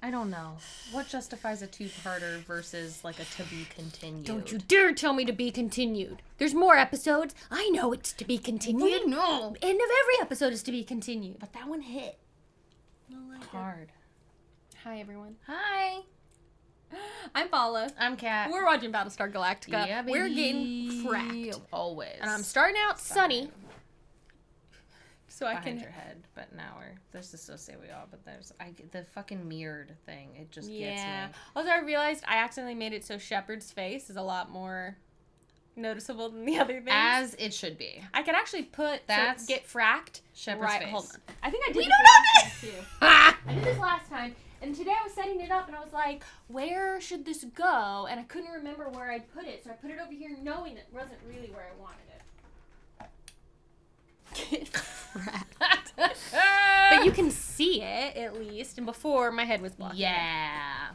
I don't know. What justifies a two-parter versus like a to be continued? Don't you dare tell me to be continued. There's more episodes. I know it's to be continued. We know. End of every episode is to be continued. But that one hit. Hard. Hi, everyone. Hi. I'm Paula. I'm Kat. We're watching Battlestar Galactica. Yeah, baby. We're getting fracked. Always. And I'm starting out sunny. So I Behind can... your head, but now there's this so say we all, but the fucking mirrored thing, it just gets me. Also, I realized I accidentally made it so Shepard's face is a lot more noticeable than the other things. As it should be. I could actually put That's get fracked Shepard's face. Hold on. I think I did We this don't last time too. I did this last time, and today I was setting it up, and I was like, where should this go? And I couldn't remember where I'd put it, so I put it over here knowing it wasn't really where I wanted it. But you can see it, at least, and before my head was blocking. Yeah.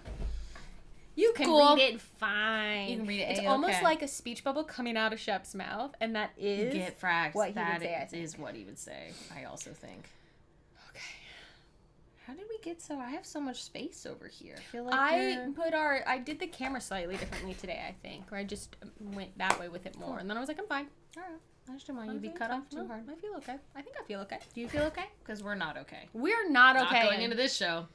You can Cool. read it fine. You can read it. It's almost like a speech bubble coming out of Shep's mouth, and that is Get fracked. what he would That say, I think. is what he would say. I also think. Okay. How did we get so? I have so much space over here. I feel like I did the camera slightly differently today, I think, or I just went that way with it more, and then I was like, I'm fine. All right. I just don't want you to be cut off too hard. I feel okay. I think I feel okay. Do you feel okay? Because we're not okay. We're not okay. Not going into this show.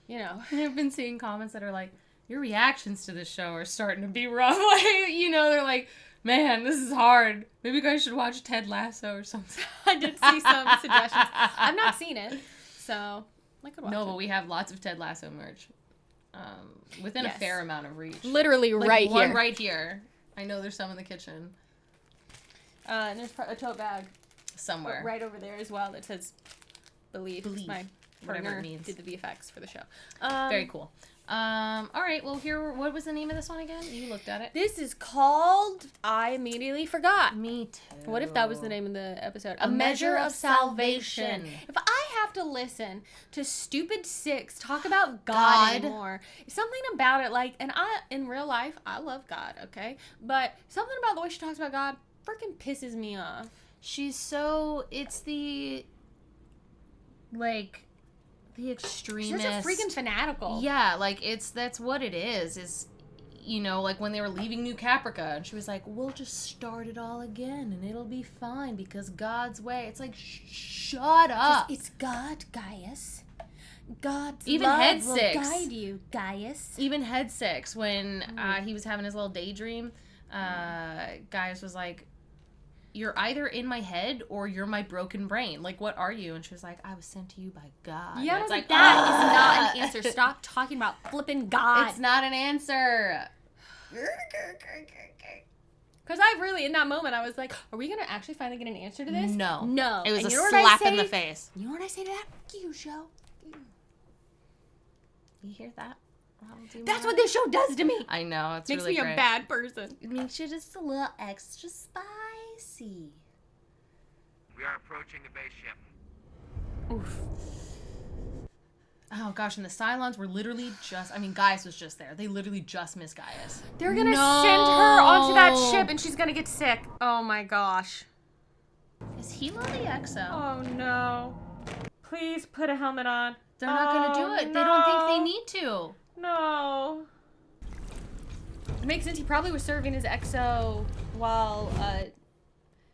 You know. I've been seeing comments that are like, your reactions to this show are starting to be rough. Like, you know, they're like, man, this is hard. Maybe you guys should watch Ted Lasso or something. I did see some suggestions. I've not seen it, so I could watch it. No, but we have lots of Ted Lasso merch. Within a fair amount of reach. Literally like right one here. right here. I know there's some in the kitchen. And there's a tote bag somewhere. right over there as well that says Believe. My whatever partner it means. did the VFX for the show. Very cool. All right, well, what was the name of this one again? You looked at it. This is called, I immediately forgot. Me too. What if that was the name of the episode? A Measure of Salvation. If I have to listen to Stupid Six talk about God anymore, something about it, like, and in real life, I love God, okay? But something about the way she talks about God freaking pisses me off. It's the, like, the extremist. She's just freaking fanatical. Yeah, like, that's what it is, you know, like when they were leaving New Caprica, and she was like, we'll just start it all again, and it'll be fine, because God's way. It's like, shut up. It's God, Gaius. God's even love Head will Six. guide you, Gaius. Even Head Six, when he was having his little daydream, Gaius was like, you're either in my head or you're my broken brain. Like, what are you? And she was like, I was sent to you by God. Yeah, it's like, that is not an answer. Stop talking about flipping God. It's not an answer. Because I really, in that moment, I was like, are we going to actually finally get an answer to this? No. No. It was and a you know slap in the face. You know what I say to that? You show. You hear that? That's what this show does to me. I know. It's Makes really me great. a bad person. It makes you just a little extra spicy. We are approaching the base ship. Oof. Oh gosh, and the Cylons were literally Gaius was just there. They literally just missed Gaius. They're gonna send her onto that ship and she's gonna get sick. Oh my gosh. Is Hilo the EXO? Oh no. Please put a helmet on. They're not gonna do it. No. They don't think they need to. No. It makes sense. He probably was serving his EXO while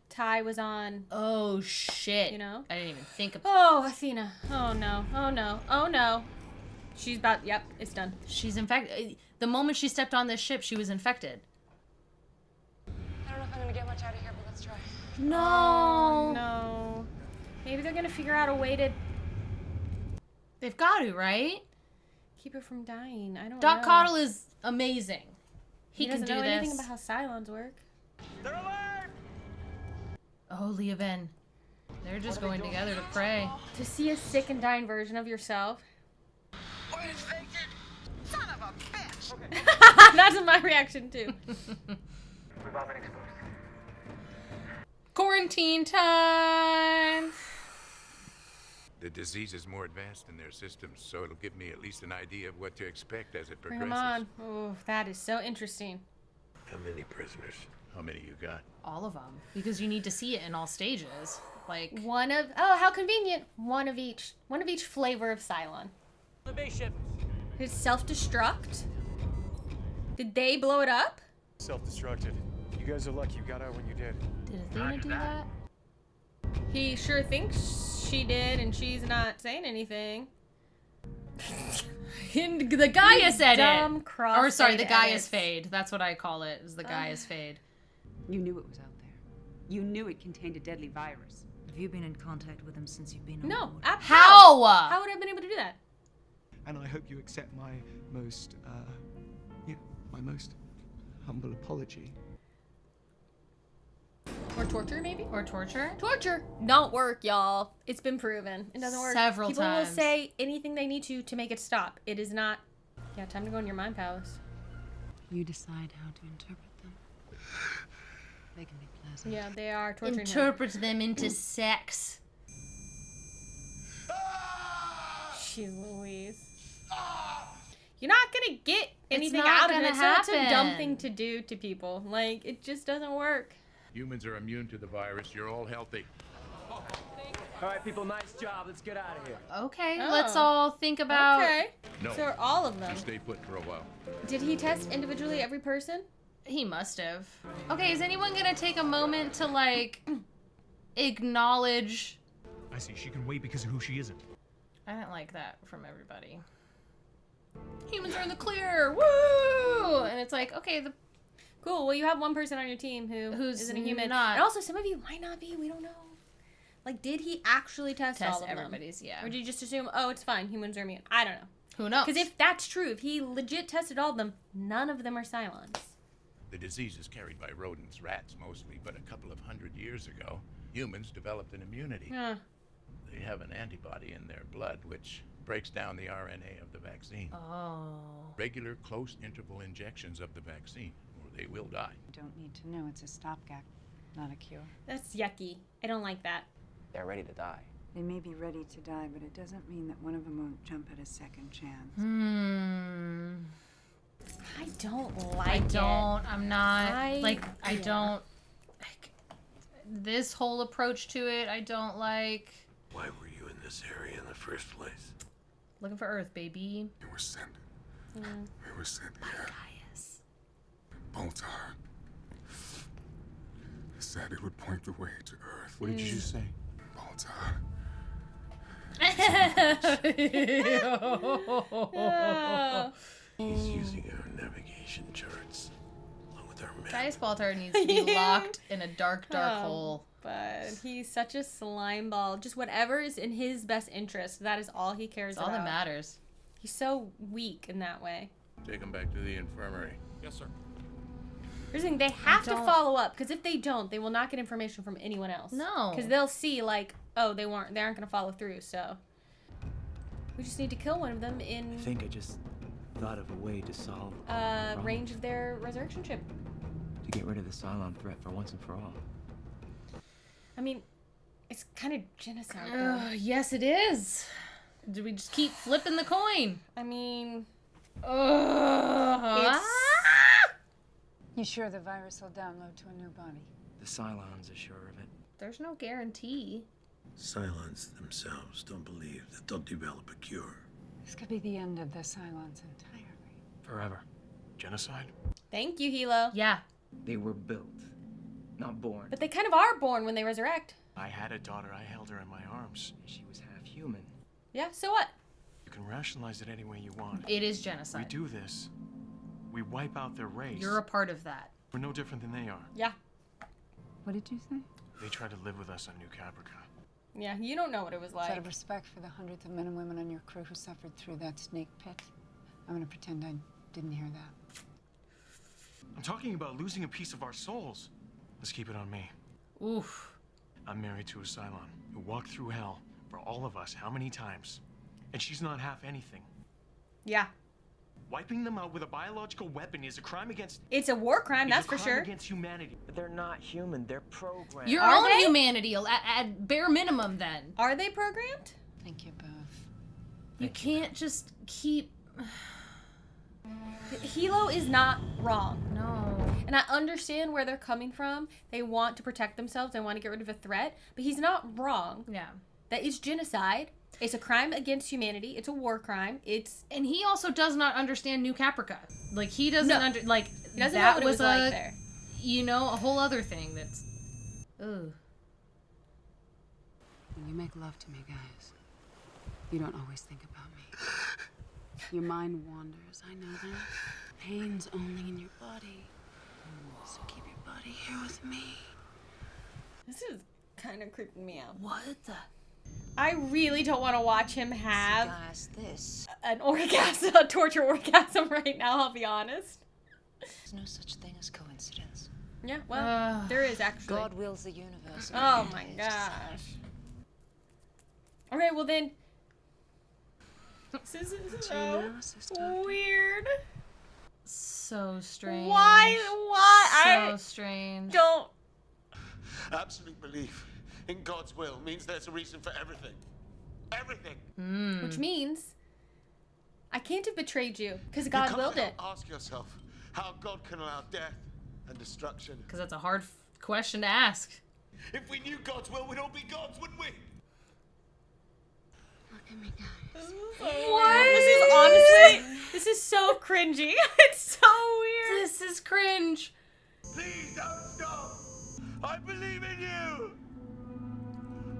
Ty was on. Oh shit. You know? I didn't even think of Oh, Athena. Oh no. Oh no. Oh no. She's about. Yep, it's done. She's infected. The moment she stepped on this ship, she was infected. I don't know if I'm gonna get much out of here, but let's try. No. Oh, no. Maybe they're gonna figure out a way to They've got to, right? keep her from dying. I don't Doc know. Cottle is amazing. He can doesn't do know this. anything about how Cylons work. They're alive! Oh, Leah Ben. They're just going together to pray. To see a sick and dying version of yourself. We're infected! Son of a bitch! That's my reaction too. We've all been exposed. Quarantine time. The disease is more advanced in their systems, so it'll give me at least an idea of what to expect as it Bring progresses. them on. Oh, that is so interesting. How many prisoners? How many you got? All of them. Because you need to see it in all stages. Like, One of, oh, how convenient. One of each flavor of Cylon. The base ship. Did it self-destruct? Did they blow it up? Self-destructed. You guys are lucky you got out when you did. Did Athena do that? He sure thinks she did, and she's not saying anything. The Gaius edit. Or sorry, the Gaius edits. fade. That's what I call it. Is the Gaius fade. You knew it was out there. You knew it contained a deadly virus. Have you been in contact with him since you've been on No. board? How? How would I have been able to do that? And I hope you accept my most, my most humble apology. Or torture, maybe? Or torture? Torture don't work, y'all. It's been proven. It doesn't work. Several People times. will say anything they need to make it stop. It is not. Yeah, time to go in your mind palace. You decide how to interpret them. They can be pleasant. Yeah, they are torturing him. Interpret them into sex. Jeez Louise. You're not gonna get anything not out of gonna it. So it's a dumb happen. thing to do to people. Like, it just doesn't work. Humans are immune to the virus. You're all healthy. All right, people, nice job. Let's get out of here. Okay, Oh. let's all think about... Okay. No. So are all of them. You stay put for a while. Did he test individually every person? He must have. Okay, is anyone gonna take a moment to, like, acknowledge... I see. She can wait because of who she isn't. I didn't like that from everybody. Humans are in the clear! Woo! And it's like, okay, the... Cool. Well, you have one person on your team Who's isn't a human. not. And also, some of you might not be. We don't know. Like, did he actually test all test of them? everybody's, yeah. Or did you just assume, oh, it's fine, humans are immune? I don't know. Who knows? Because if that's true, if he legit tested all of them, none of them are Cylons. The disease is carried by rodents, rats mostly, but a couple of 100 years ago, humans developed an immunity. Huh. They have an antibody in their blood which breaks down the RNA of the vaccine. Oh. Regular close interval injections of the vaccine, or they will die. You don't need to know it's a stopgap, not a cure. That's yucky. I don't like that. They're ready to die. They may be ready to die, but it doesn't mean that one of them won't jump at a second chance. I don't like I it. don't. I'm not. I yeah. don't. Like, this whole approach to it, I don't like. Why were you in this area in the first place? Looking for Earth, baby. You were sent. We were sent here. Gaius. Baltar. He said it would point the way to Earth. What did you just say? Baltar. Oh. He's using our navigation charts, along with our map. Gaius Baltar needs to be locked in a dark, dark Oh. hole. But he's such a slime ball. Just whatever is in his best interest, that is all he cares That's all about. that matters. He's so weak in that way. Take them back to the infirmary. Yes, sir. Here's the thing, they have to don't- follow up, because if they don't, they will not get information from anyone else. No. Because they'll see, like, oh, they aren't going to follow through, so. We just need to kill one of them I in think I just thought of a way to solve the problem. range of their resurrection ship. To get rid of the Cylon threat for once and for all. I mean, it's kind of genocide, though. Yes, it is. Do we just keep flipping the coin? I mean, Ugh. You sure the virus will download to a new body? The Cylons are sure of it. There's no guarantee. Cylons themselves don't believe that they'll develop a cure. This could be the end of the Cylons entirely. Forever. Genocide? thank you, Hilo. Yeah. They were built, not born. But they kind of are born when they resurrect. I had a daughter. I held her in my arms. She was half human. Yeah, so what? You can rationalize it any way you want. It is We genocide. do this. We wipe out their race. You're a part of that. We're no different than they are. Yeah. What did you say? They try to live with us on New Caprica. Yeah, you don't know what it was like. Out of respect for the hundreds of men and women on your crew who suffered through that snake pit, I'm gonna pretend I didn't hear that. I'm talking about losing a piece of our souls. Let's keep it on me. Oof. I'm married to a Cylon who walked through hell for all of us how many times? And she's not half anything. Yeah. Wiping them out with a biological weapon is a crime against... It's a war crime, it's that's a for crime sure. against humanity. But they're not human. They're programmed. Your Are own they? humanity, at bare minimum, then. Are they programmed? Thank you both. You can't just keep... Hilo is not wrong. No. And I understand where they're coming from. They want to protect themselves. They want to get rid of a threat. But he's not wrong. Yeah. That is genocide. It's a crime against humanity. It's a war crime. And he also does not understand New Caprica. Like, he doesn't he doesn't know that what it was was like there. You know, a whole other thing that's, ugh. When you make love to me, guys, you don't always think about me. Your mind wanders, I know that. Pain's only in your body. So keep your body here with me. This is kind of creeping me out. What the? I really don't want to watch him have this. an orgasm, a torture orgasm right now, I'll be honest. There's no such thing as coincidence. Yeah, well, there is actually. God wills the universe. Oh my gosh. Okay, well then. This is so weird. So strange. Why? So strange. Don't. Absolute belief in God's will means there's a reason for everything. Everything. Which means I can't have betrayed you because God willed it. Ask yourself how God can allow death and destruction. Because that's a hard question to ask. If we knew God's will, we'd all be gods, wouldn't we? Look at me, guys. What? This is so cringy. It's so weird. This is cringe. Please don't stop. I believe in you.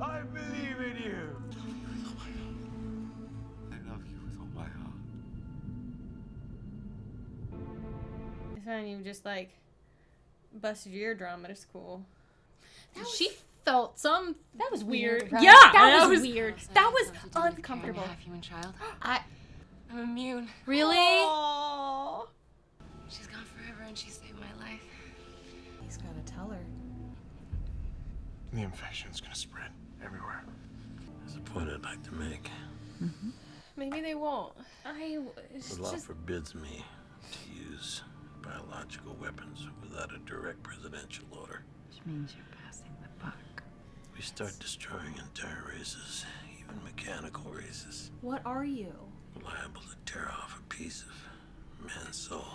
I believe in you. I love you with all my heart. It's fine, you just like busted your eardrum, but it's cool. She felt some. That was weird. Right? Yeah, that was weird. That was uncomfortable. Have you and child? I'm immune. Really? Aww. She's gone forever and she saved my life. He's gotta tell her. The infection's gonna spread everywhere. There's a point I'd like to make. Maybe they won't. The law forbids me to use biological weapons without a direct presidential order. Which means you're passing the buck. We start destroying entire races, even mechanical races, What are you? liable to tear off a piece of man's soul.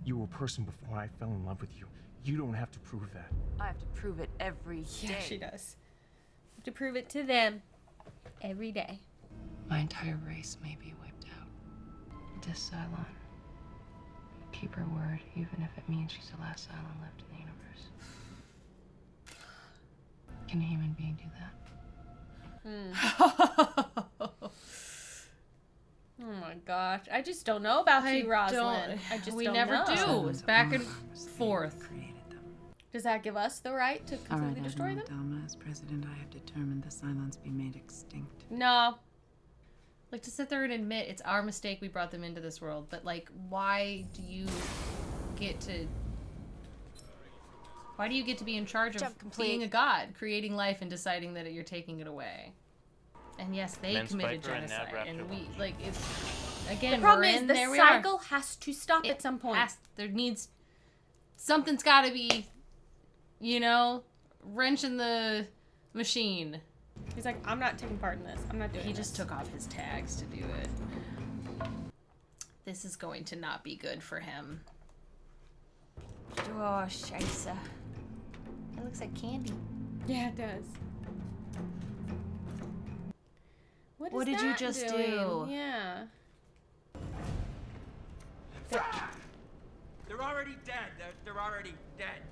You were a person before I fell in love with you. You don't have to prove that. I have to prove it every day. Yeah, she does. You have to prove it to them every day. My entire race may be wiped out. Just Cylon. Keep her word, even if it means she's the last Cylon left in the universe. Can a human being do that? Oh my gosh. I just don't know about you, Rosalind. We don't never know. do. It's back and forth. Does that give us the right to All completely right, destroy Admiral them? Delma, as president, I have determined the Cylons be made extinct. No. Like, to sit there and admit it's our mistake we brought them into this world, but like, why do you get to be in charge of being a god, creating life and deciding that you're taking it away? And yes, they committed genocide, and we like it's again. The problem we're is in, the there we cycle are. has to stop at some point. Something's got to be, you know, wrenching the machine. He's like, I'm not taking part in this. I'm not doing He this. just took off his tags to do it. This is going to not be good for him. Oh, scheisse. It looks like candy. Yeah, it does. What did you just do? Yeah. They're already dead. They're already dead.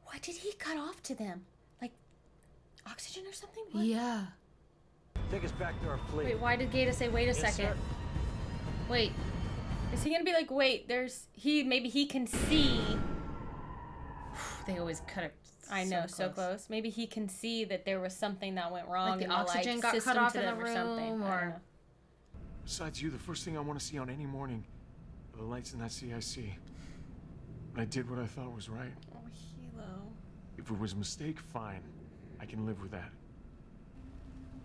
What did he cut off to them? Like oxygen or something? What? Yeah. Take us back to our fleet. Wait, why did Gata say, wait a second? Sir. Wait. Is he gonna be like, wait, maybe he can see. They always cut it. I know, so close. Maybe he can see that there was something that went wrong. Like the in oxygen got system cut off to in the them or room, something. I don't know. Besides you, the first thing I want to see on any morning are the lights in that CIC. I did what I thought was right. Oh, Hilo. If it was a mistake, fine. I can live with that.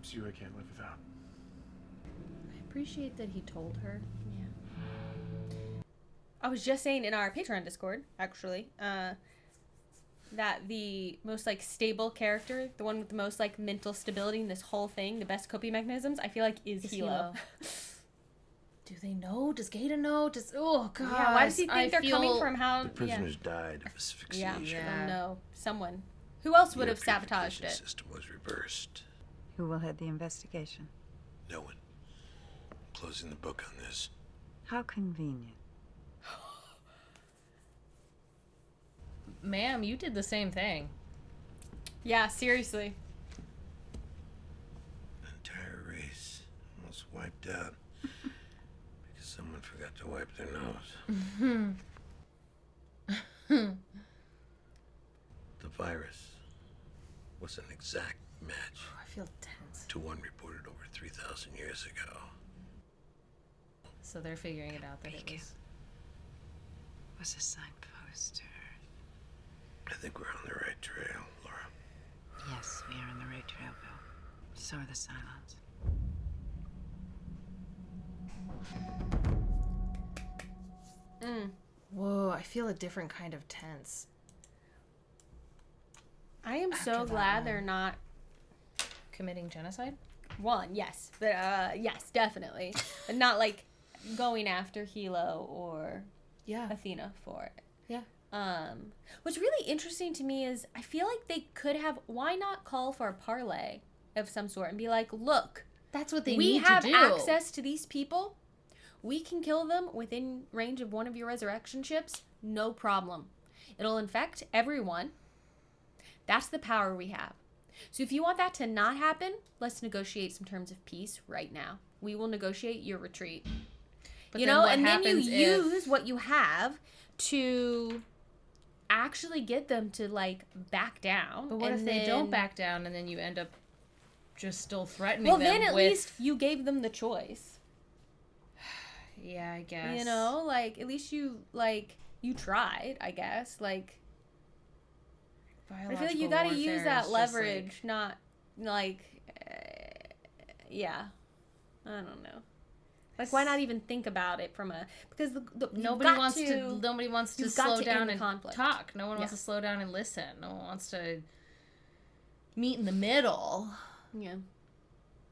It's you I can't live without. I appreciate that he told her. Yeah. I was just saying in our Patreon Discord, actually, that the most like stable character, the one with the most like mental stability in this whole thing, the best coping mechanisms, I feel like is Hilo. Do they know? Does Gata know? Oh god. Yeah, why does he think they're coming from? How The prisoners died of asphyxiation. Yeah. Oh no, someone. Who else would have sabotaged it? System was reversed. Who will head the investigation? No one. Closing the book on this. How convenient. Ma'am, you did the same thing. Yeah, seriously. An entire race almost wiped out because someone forgot to wipe their nose. The virus was an exact match. I feel tense. To one reported over 3,000 years ago. So they're figuring it out that it Was a signpost. I think we're on the right trail, Laura. Yes, we are on the right trail, Bill. So are the Cylons. Whoa, I feel a different kind of tense. I am so that glad one. they're not Committing genocide? one. Yes, but yes, definitely, but not like going after Hilo or Athena for it. Yeah. What's really interesting to me is I feel like they could have. Why not call for a parlay of some sort and be like, look, That's what they we need have to do. access to these people. We can kill them within range of one of your resurrection ships. No problem. It'll infect everyone. That's the power we have. So if you want that to not happen, let's negotiate some terms of peace right now. We will negotiate your retreat. But you then know, what and then you happens if- use what you have to actually get them to like back down. But what and if they then- don't back down and then you end up just still threatening Well, them then at with... least you gave them the choice. Yeah, I guess. You know, like at least you tried, I guess. Like I feel like you got to use that leverage, not like yeah. I don't know. Like why not even think about it from a because nobody wants to you've got slow to down end the and conflict. talk. No one wants to slow down and listen. No one wants to meet in the middle. Yeah.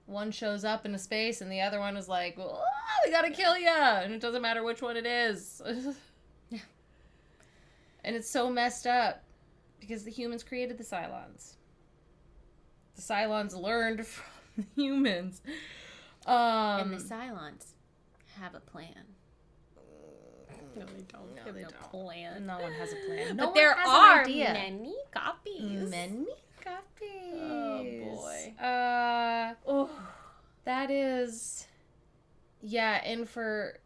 One shows up in a space and the other one is like, well, we gotta kill you, and it doesn't matter which one it is. Yeah. And it's so messed up because the humans created the Cylons. The Cylons learned from the humans. And the Cylons have a plan. No, they don't. No, They they have don't. no plan. No one has a plan. But one there has an are idea. many copies. Many copies. Oh boy. Oh, that is. Yeah, and for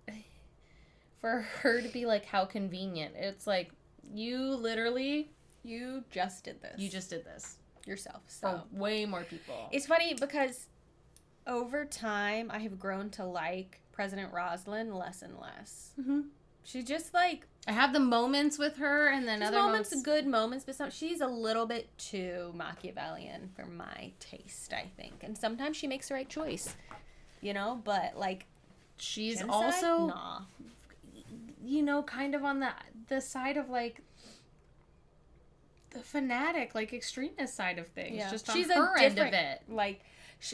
her to be like, how convenient. It's like, you just did this. You just did this yourself. for way more people. It's funny because over time I have grown to like President Roslin less and less. Mm-hmm. She's just like I have the moments with her, and then other moments, good moments, but she's a little bit too Machiavellian for my taste, I think. And sometimes she makes the right choice, you know. But like, she's genocide? also, nah. you know, kind of on the side of like the fanatic, like extremist side of things. Yeah. Just on she's her a end different, of it. Like,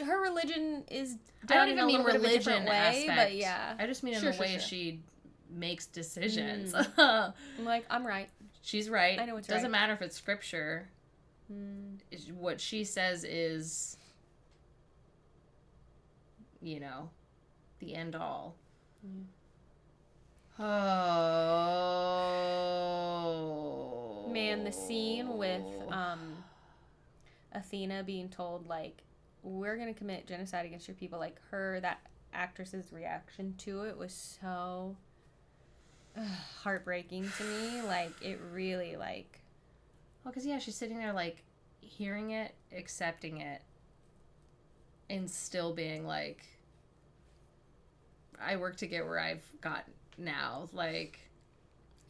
her religion is I done don't in even a mean little bit of a religion different way, aspect. but yeah. I just mean in the way she makes decisions. I'm like, I'm right. She's right. I know what's Doesn't right. matter if it's scripture. What she says is, you know, the end all. Oh. Man, the scene with Athena being told, like, we're going to commit genocide against your people, like, that actress's reaction to it was so heartbreaking to me. Like, it really, like... Well, because, yeah, she's sitting there, like, hearing it, accepting it, and still being like, I work to get where I've got now. Like,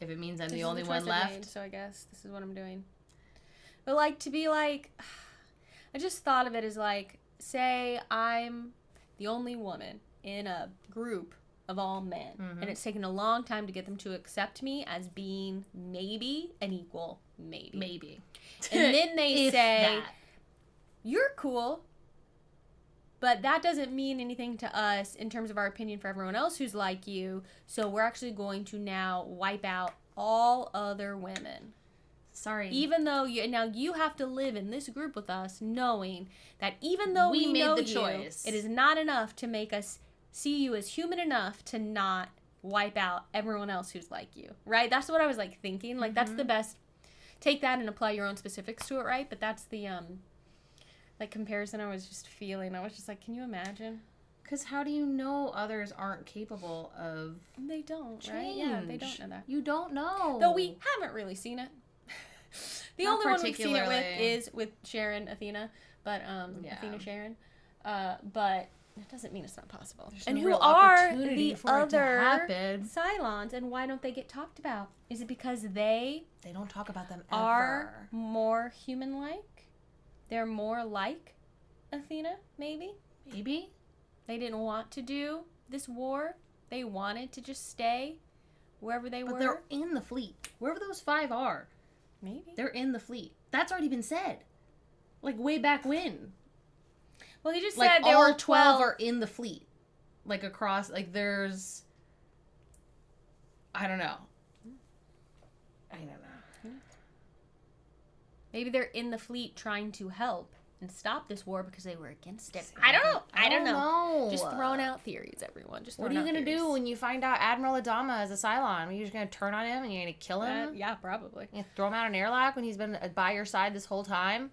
if it means I'm the only one left. Made, so I guess this is what I'm doing. But, like, to be like... I just thought of it as, like, say I'm the only woman in a group of all men. Mm-hmm. And it's taken a long time to get them to accept me as being maybe an equal. Maybe. And then they say, you're cool, but that doesn't mean anything to us in terms of our opinion for everyone else who's like you. So we're actually going to now wipe out all other women. Sorry. Even though you have to live in this group with us, knowing that even though we made know the you, choice. it is not enough to make us see you as human enough to not wipe out everyone else who's like you, right? That's what I was like thinking. Like that's the best. Take that and apply your own specifics to it, right? But that's the like comparison I was just feeling. I was just like, can you imagine? Because how do you know others aren't capable of They don't, change? right? Yeah, they don't know that. You don't know. Though we haven't really seen it. The Not only one we've seen it with particularly. is with Sharon Athena, but Athena Sharon. But that doesn't mean it's not possible. There's And no who real are opportunity the for it to other happen. Cylons, and why don't they get talked about? Is it because they don't talk about them are more human-like? They're more like Athena, maybe? Maybe. They didn't want to do this war. They wanted to just stay wherever they were. But they're in the fleet. Wherever those 5 are. Maybe. They're in the fleet. That's already been said. Like way back when. Well, he just Like said there all were 12 are in the fleet. Like across, like there's, I don't know. Maybe they're in the fleet trying to help and stop this war because they were against it. I don't know. I don't know. Just throwing out theories, everyone. Just what are you going to do when you find out Admiral Adama is a Cylon? Are you just going to turn on him and you're going to kill him? Yeah, probably. You throw him out an airlock when he's been by your side this whole time?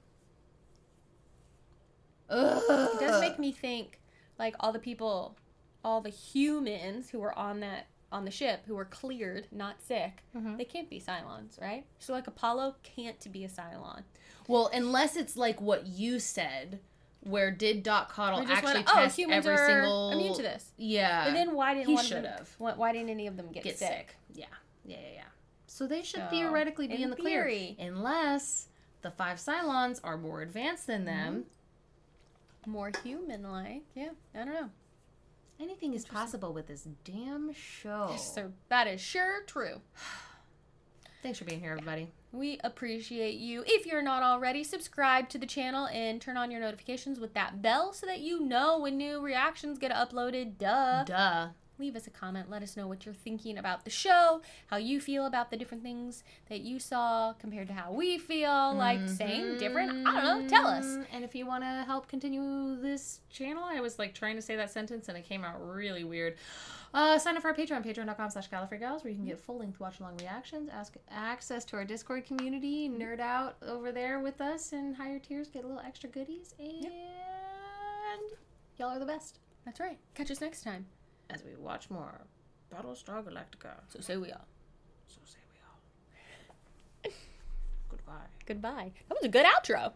Ugh. It does make me think, like, all the people, all the humans who were on the ship who were cleared, not sick, they can't be Cylons, right? So, like, Apollo can't be a Cylon. Well, unless it's like what you said, where did Doc Cottle actually went, test humans every are single immune to this. Yeah. And then why didn't he one should of them, have? why didn't any of them get sick? Yeah. So they should So, theoretically be in the clear, theory. unless the 5 Cylons are more advanced than them. More human-like. Yeah, I don't know. Anything is possible with this damn show. So that is sure true. Thanks for being here, everybody. We appreciate you. If you're not already, subscribe to the channel and turn on your notifications with that bell so that you know when new reactions get uploaded. Duh. Leave us a comment. Let us know what you're thinking about the show, how you feel about the different things that you saw compared to how we feel. Like, same, different? I don't know. Tell us. And if you want to help continue this channel, I was like trying to say that sentence and it came out really weird. Sign up for our Patreon, patreon.com/GallifreyGals, where you can get full-length watch-along reactions, access to our Discord community, nerd out over there with us, and higher tiers get a little extra goodies, and y'all are the best. That's right. Catch us next time as we watch more Battlestar Galactica. So say we all. Goodbye. Goodbye. That was a good outro.